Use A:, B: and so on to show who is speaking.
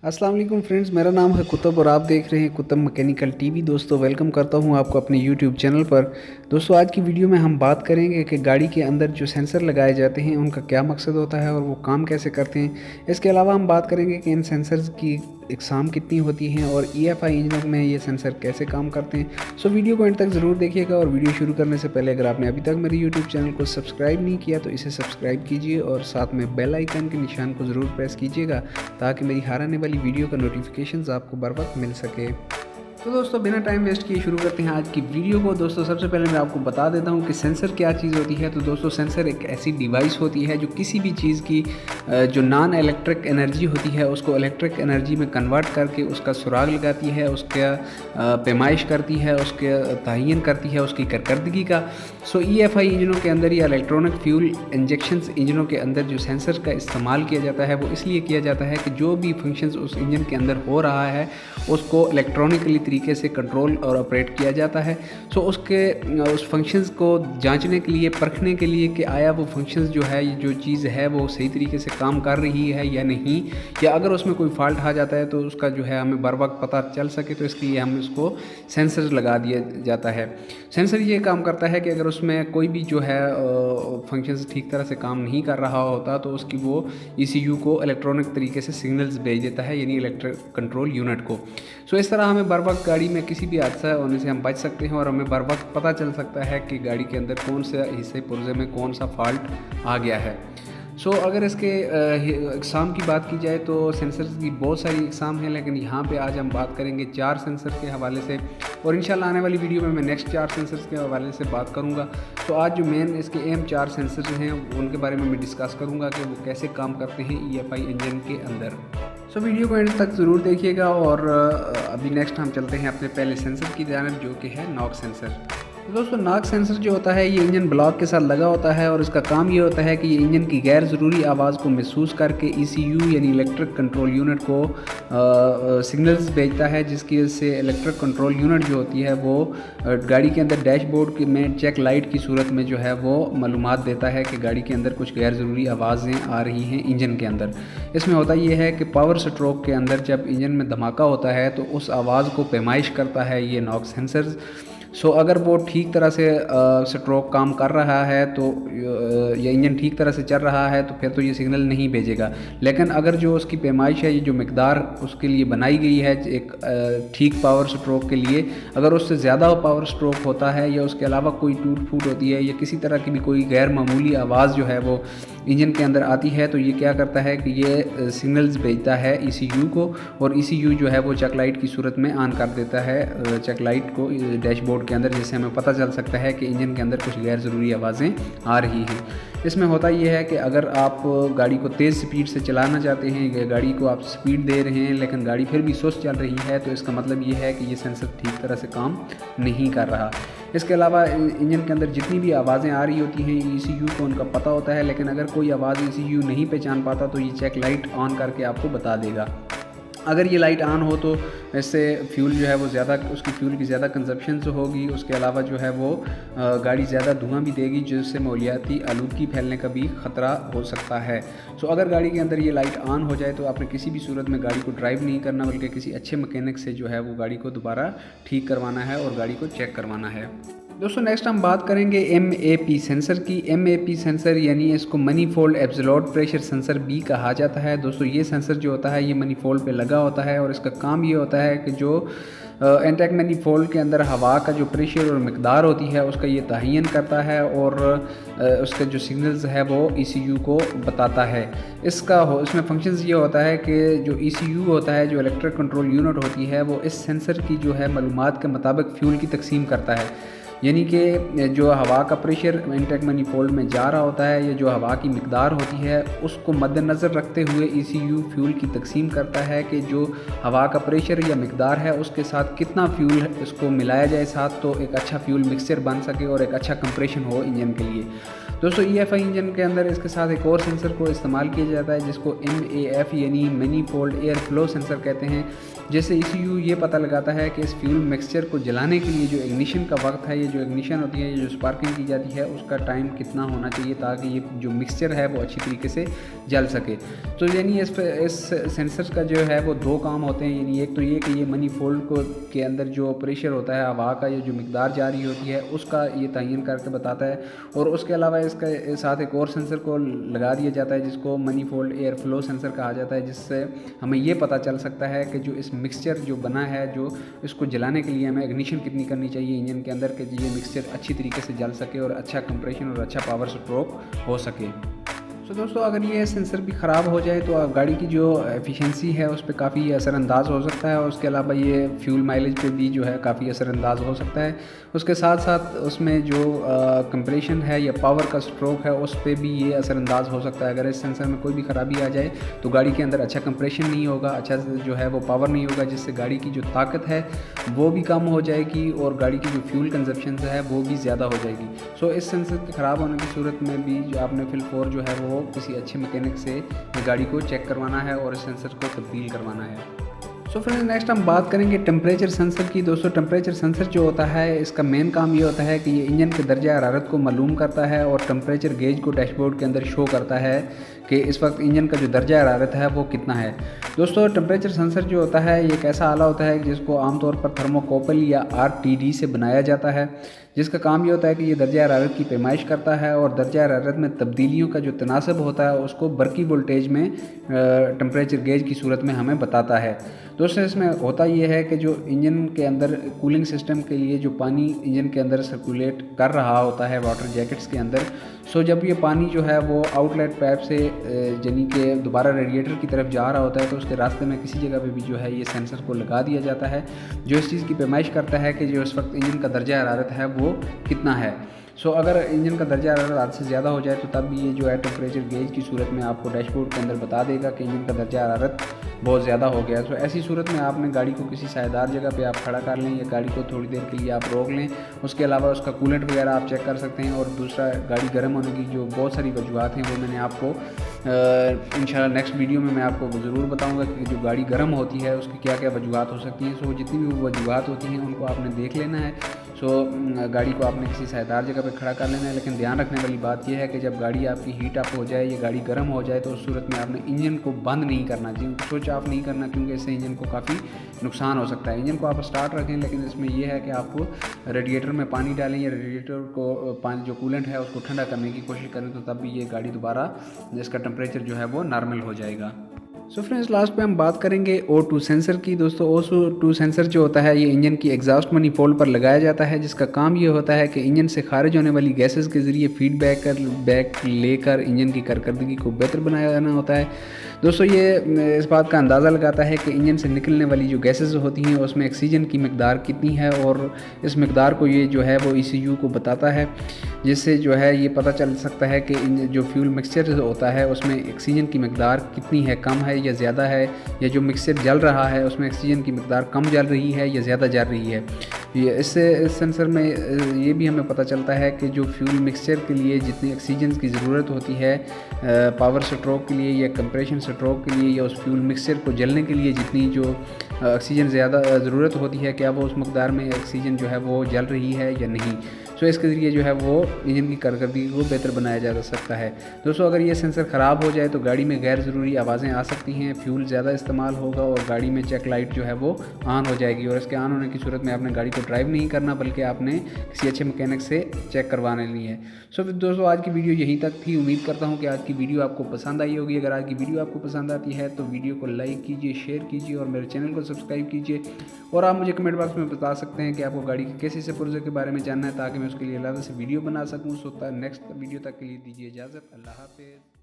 A: अस्सलाम वालेकुम फ्रेंड्स, मेरा नाम है कुतुब और आप देख रहे हैं कुतुब मैकेनिकल टीवी। दोस्तों वेलकम करता हूं आपको अपने यूट्यूब चैनल पर। दोस्तों आज की वीडियो में हम बात करेंगे कि गाड़ी के अंदर जो सेंसर लगाए जाते हैं उनका क्या मकसद होता है और वो काम कैसे करते हैं। इसके अलावा हम बात करेंगे कि इन सेंसर्स की इकसाम कितनी होती हैं और EFI इंजनों में ये सेंसर कैसे काम करते हैं। सो वीडियो को एंड तक ज़रूर देखिएगा। और वीडियो शुरू करने से पहले अगर आपने अभी तक मेरे यूट्यूब चैनल को सब्सक्राइब नहीं किया तो इसे सब्सक्राइब कीजिए और साथ में बेल आइकन के निशान को ज़रूर प्रेस कीजिएगा ताकि मेरी हर आने वाली वीडियो का नोटिफिकेशंस आपको बर वक्त मिल सके। तो दोस्तों बिना टाइम वेस्ट किए शुरू करते हैं आज की वीडियो को। दोस्तों सबसे पहले मैं आपको बता देता हूं कि सेंसर क्या चीज़ होती है। तो दोस्तों सेंसर एक ऐसी डिवाइस होती है जो किसी भी चीज़ की जो नॉन इलेक्ट्रिक एनर्जी होती है उसको इलेक्ट्रिक एनर्जी में कन्वर्ट करके उसका सुराग लगाती है, उसका पैमाइश करती है, उसके तयन करती है उसकी कारकर्दगी का। सो EFI इंजनों के अंदर या इलेक्ट्रॉनिक फ्यूल इंजेक्शन इंजनों के अंदर जो सेंसर का इस्तेमाल किया जाता है वो इसलिए किया जाता है कि जो भी फंक्शंस उस इंजन के अंदर हो रहा है उसको इलेक्ट्रॉनिकली तरीके से कंट्रोल और ऑपरेट किया जाता है। सो उस फंक्शंस को जांचने के लिए, परखने के लिए कि आया वो फंक्शंस जो है, जो चीज़ है वो सही तरीके से काम कर रही है या नहीं, या अगर उसमें कोई फॉल्ट आ जाता है तो उसका जो है हमें बर वक्त पता चल सके। तो इसके लिए हम इसको सेंसर लगा दिया जाता है। सेंसर ये काम करता है कि अगर उसमें कोई भी जो है फंक्शंस ठीक तरह से काम नहीं कर रहा होता तो उसकी वो ECU को इलेक्ट्रॉनिक तरीके से सिग्नल्स भेज देता है, यानी इलेक्ट्रिक कंट्रोल यूनिट को। सो इस तरह हमें बर वक्त गाड़ी में किसी भी हादसा होने से हम बच सकते हैं और हमें बर वक्त पता चल सकता है कि गाड़ी के अंदर कौन से हिस्से पुर्जे में कौन सा फॉल्ट आ गया है। सो अगर इसके इकसाम की बात की जाए तो सेंसर्स की बहुत सारी इकसाम हैं, लेकिन यहाँ पे आज हम बात करेंगे 4 सेंसर के हवाले से और इंशाल्लाह आने वाली वीडियो में मैं नेक्स्ट 4 सेंसर्स के हवाले से बात करूँगा। तो आज जो मेन इसके अहम 4 सेंसर्स हैं उनके बारे में मैं डिस्कस करूँगा कि वो कैसे काम करते हैं EFI इंजन के अंदर। सो वीडियो को एंड तक ज़रूर देखिएगा। और अभी नेक्स्ट हम चलते हैं अपने पहले सेंसर की जानिब जो कि है नॉक सेंसर। तो दोस्तों नॉक सेंसर जो होता है ये इंजन ब्लॉक के साथ लगा होता है और इसका काम ये होता है कि ये इंजन की गैर ज़रूरी आवाज़ को महसूस करके ECU यानी इलेक्ट्रिक कंट्रोल यूनिट को सिग्नल्स भेजता है, जिसकी वजह से इलेक्ट्रिक कंट्रोल यूनिट जो होती है वो गाड़ी के अंदर डैशबोर्ड में चेक लाइट की सूरत में जो है वो मालूमात देता है कि गाड़ी के अंदर कुछ गैर ज़रूरी आवाज़ें आ रही हैं इंजन के अंदर। इसमें होता ये है कि पावर स्ट्रोक के अंदर जब इंजन में धमाका होता है तो उस आवाज़ को पैमाइश करता है ये नॉक सेंसर। सो अगर वो ठीक तरह से स्ट्रोक काम कर रहा है तो या इंजन ठीक तरह से चल रहा है तो फिर तो ये सिग्नल नहीं भेजेगा। लेकिन अगर जो उसकी पैमाइश है, ये जो मिकदार उसके लिए बनाई गई है एक ठीक पावर स्ट्रोक के लिए, अगर उससे ज़्यादा पावर स्ट्रोक होता है या उसके अलावा कोई टूट फूट होती है या किसी तरह की भी कोई गैर मामूली आवाज़ जो है वो इंजन के अंदर आती है तो ये क्या करता है कि ये सिग्नल्स भेजता है ECU को और ECU जो है वो चेक लाइट की सूरत में ऑन कर देता है चेक लाइट को डैशबोर्ड के अंदर, जिससे हमें पता चल सकता है कि इंजन के अंदर कुछ गैर ज़रूरी आवाज़ें आ रही हैं। इसमें होता यह है कि अगर आप गाड़ी को तेज़ स्पीड से चलाना चाहते हैं या गाड़ी को आप स्पीड दे रहे हैं लेकिन गाड़ी फिर भी सुस्त चल रही है तो इसका मतलब ये है कि ये सेंसर ठीक तरह से काम नहीं कर रहा। इसके अलावा इंजन के अंदर जितनी भी आवाज़ें आ रही होती हैं ECU को उनका पता होता है, लेकिन अगर कोई आवाज़ ECU नहीं पहचान पाता तो ये चेक लाइट ऑन करके आपको बता देगा। अगर ये लाइट ऑन हो तो इससे फ्यूल जो है वो ज़्यादा, उसकी फ्यूल की ज़्यादा कंजप्शन होगी। उसके अलावा जो है वो गाड़ी ज़्यादा धुआं भी देगी जिससे माहौलियाती आलूदगी फैलने का भी ख़तरा हो सकता है। सो अगर गाड़ी के अंदर ये लाइट ऑन हो जाए तो आपने किसी भी सूरत में गाड़ी को ड्राइव नहीं करना बल्कि किसी अच्छे मैकेनिक से जो है वो गाड़ी को दोबारा ठीक करवाना है और गाड़ी को चेक करवाना है। दोस्तों नेक्स्ट हम बात करेंगे MAP सेंसर की। MAP सेंसर यानी इसको मनीफोल्ड एब्सोल्यूट प्रेशर सेंसर भी कहा जाता है। दोस्तों ये सेंसर जो होता है ये मनीफोल्ड पे लगा होता है और इसका काम ये होता है कि जो इंटेक मनीफोल्ड के अंदर हवा का जो प्रेशर और मिकदार होती है उसका ये तयन करता है और उसका जो सिग्नल्स है वो ECU को बताता है। इसमें फंक्शंस ये होता है कि जो ECU होता है, जो इलेक्ट्रिक कंट्रोल यूनिट होती है, वो इस सेंसर की जो है मालूमात के मुताबिक फ्यूल की तकसीम करता है। यानी कि जो हवा का प्रेशर इंटेक मनीफोल्ड में जा रहा होता है या जो हवा की मिकदार होती है उसको मद्देनज़र रखते हुए ECU फ्यूल की तकसीम करता है कि जो हवा का प्रेशर या मिकदार है उसके साथ कितना फ्यूल इसको मिलाया जाए साथ, तो एक अच्छा फ्यूल मिक्सचर बन सके और एक अच्छा कंप्रेशन हो इंजन के लिए। दोस्तों EFI इंजन के अंदर इसके साथ एक और सेंसर को इस्तेमाल किया जाता है जिसको MAF यानी मैनीफोल्ड एयर फ्लो सेंसर कहते हैं। जैसे ECU ये पता लगाता है कि इस फ्यूल मिक्सचर को जलाने के लिए जो इग्निशन का वक्त है, ये जो इग्निशन होती है, ये जो स्पार्किंग की जाती है, उसका टाइम कितना होना चाहिए ताकि ये जो मिक्सचर है वो अच्छी तरीके से जल सके। तो यानी इस सेंसर का जो है वो दो काम होते हैं। यानी एक तो ये कि ये मनीफोल्ड को के अंदर जो प्रेशर होता है हवा का, ये जो मिकदार जारी होती है उसका ये तयन करके बताता है। और उसके अलावा इसका साथ एक और सेंसर को लगा दिया जाता है जिसको मनीफोल्ड एयर फ्लो सेंसर कहा जाता है, जिससे हमें ये पता चल सकता है कि जो इस मिक्सचर जो बना है, जो इसको जलाने के लिए हमें इग्निशन कितनी करनी चाहिए इंजन के अंदर कि ये मिक्सचर अच्छी तरीके से जल सके और अच्छा कंप्रेशन और अच्छा पावर स्ट्रोक हो सके। तो दोस्तों अगर ये सेंसर भी ख़राब हो जाए तो गाड़ी की जो एफिशिएंसी है उस पर काफ़ी असरअंदाज हो सकता है, और उसके अलावा ये फ्यूल माइलेज पे भी जो है काफ़ी असरअंदाज हो सकता है। उसके साथ साथ उसमें जो कंप्रेशन है या पावर का स्ट्रोक है उस पर भी ये असरअंदाज हो सकता है। अगर इस सेंसर में कोई भी ख़राबी आ जाए तो गाड़ी के अंदर अच्छा कंप्रेशन नहीं होगा, अच्छा जो है वो पावर नहीं होगा, जिससे गाड़ी की जो ताकत है वो भी कम हो जाएगी और गाड़ी की जो फ्यूल कंजप्शन है वो भी ज़्यादा हो जाएगी। सो इस सेंसर के ख़राब होने की सूरत में भी जो आपने फिल 4 जो है वो किसी अच्छे मैकेनिक से गाड़ी को चेक करवाना है और इस सेंसर को तब्दील करवाना है। सो फ्रेंड्स नेक्स्ट हम बात करेंगे टेम्परेचर सेंसर की। दोस्तों टेम्परेचर सेंसर जो होता है इसका मेन काम ये होता है कि ये इंजन के दर्जा हरारत को मालूम करता है और टेम्परेचर गेज को डैशबोर्ड के अंदर शो करता है कि इस वक्त इंजन का जो दर्जा हरारत है वो कितना है। दोस्तों टेम्परेचर सेंसर जो होता है ये एक ऐसा आला होता है जिसको आमतौर पर थर्मोकोपल या RTD से बनाया जाता है, जिसका काम ये होता है कि ये दर्जा हरारत की पैमाइश करता है और दर्जा हरारत में तब्दीलियों का जो तनासब होता है उसको बरकी वोल्टेज में टेम्परेचर गेज की सूरत में हमें बताता है। दोस्तों इसमें होता ये है कि जो इंजन के अंदर कूलिंग सिस्टम के लिए जो पानी इंजन के अंदर सर्कुलेट कर रहा होता है वाटर जैकेट्स के अंदर, सो जब ये पानी जो है वो आउटलेट पाइप से यानी कि दोबारा रेडिएटर की तरफ जा रहा होता है तो उसके रास्ते में किसी जगह पे भी जो है ये सेंसर को लगा दिया जाता है जो इस चीज़ की पैमाइश करता है कि जो इस वक्त इंजन का दर्जा हरारत है वो कितना है। सो अगर इंजन का दर्जा हरारत आधे से ज़्यादा हो जाए तो तब भी ये जो है टेम्परेचर गेज की सूरत में आपको डैशबोर्ड के अंदर बता देगा कि इंजन का दर्जा हरारत बहुत ज़्यादा हो गया। तो ऐसी सूरत में आपने गाड़ी को किसी सायेदार जगह पे आप खड़ा कर लें या गाड़ी को थोड़ी देर के लिए आप रोक लें। उसके अलावा उसका कूलेंट वगैरह आप चेक कर सकते हैं। और दूसरा, गाड़ी गर्म होने की जो बहुत सारी वजूहत हैं वो मैंने आपको इंशाल्लाह नेक्स्ट वीडियो में मैं आपको ज़रूर बताऊंगा कि जो गाड़ी गर्म होती है उसकी क्या क्या वजूहत हो सकती हैं। सो जितनी भी वजूहत होती हैं उनको आपने देख लेना है। सो गाड़ी को आपने किसी सायेदार जगह पे खड़ा कर लेना है। लेकिन ध्यान रखने वाली बात यह है कि जब गाड़ी आपकी हीट अप हो जाए या गाड़ी गर्म हो जाए तो उस सूरत में आपने इंजन को बंद नहीं करना चाहिए, स्विच ऑफ नहीं करना, क्योंकि इससे इंजन को काफ़ी नुकसान हो सकता है। इंजन को आप स्टार्ट रखें लेकिन इसमें यह है कि आपको रेडिएटर में पानी डालें या रेडिएटर को पानी जो कूलेंट है उसको ठंडा करने की कोशिश करें, तो तब भी ये गाड़ी दोबारा जिसका टेम्परेचर जो है वो नॉर्मल हो जाएगा। सो फ्रेंड्स लास्ट पे हम बात करेंगे O2 सेंसर की। दोस्तों O2 सेंसर जो होता है ये इंजन की एग्जॉस्ट मनीफोल्ड पर लगाया जाता है, जिसका काम ये होता है कि इंजन से खारिज होने वाली गैसेस के ज़रिए फीडबैक लेकर इंजन की कारकर्दगी को बेहतर बनाना होता है। दोस्तों ये इस बात का अंदाज़ा लगाता है कि इंजन से निकलने वाली जो गैसेस होती हैं उसमें ऑक्सीजन की मकदार कितनी है, और इस मकदार को ये जो है वो ECU को बताता है, जिससे जो है ये पता चल सकता है कि जो फ्यूल मिक्सचर होता है उसमें ऑक्सीजन की मकदार कितनी है, कम है या ज़्यादा है, या जो मिक्सचर जल रहा है उसमें ऑक्सीजन की मकदार कम जल रही है या ज़्यादा जल रही है। इससे इस सेंसर में ये भी हमें पता चलता है कि जो फ्यूल मिक्सचर के लिए जितनी ऑक्सीजन की ज़रूरत होती है पावर स्ट्रोक के लिए या कंप्रेशन स्ट्रोक के लिए या उस फ्यूल मिक्सचर को जलने के लिए जितनी जो ऑक्सीजन ज़्यादा ज़रूरत होती है, क्या वो उस मकदार में ऑक्सीजन जो है वो जल रही है या नहीं। सो इसके ज़रिए जो है वो इंजन की कारकर्दगी को बेहतर बनाया जा सकता है। दोस्तों अगर ये सेंसर ख़राब हो जाए तो गाड़ी में गैर ज़रूरी आवाज़ें आ सकती हैं, फ्यूल ज़्यादा इस्तेमाल होगा और गाड़ी में चेक लाइट जो है वो ऑन हो जाएगी, और इसके ऑन होने की सूरत में आपने गाड़ी को ड्राइव नहीं करना बल्कि आपने किसी अच्छे मैकेनिक से चेक करवाने ली है। सो दोस्तों आज की वीडियो यहीं तक थी। उम्मीद करता हूँ कि आज की वीडियो आपको पसंद आई होगी। अगर आज की वीडियो आपको पसंद आती है तो वीडियो को लाइक कीजिए, शेयर कीजिए और मेरे चैनल को सब्सक्राइब कीजिए। और आप मुझे कमेंट बॉक्स में बता सकते हैं कि आपको गाड़ी के कैसे से पुर्जे के बारे में जानना है, ताकि मैं उसके लिए अलग से वीडियो बना सकूँ। सो नेक्स्ट वीडियो तक के लिए दीजिए इजाज़त। अल्लाह हाफ़िज़।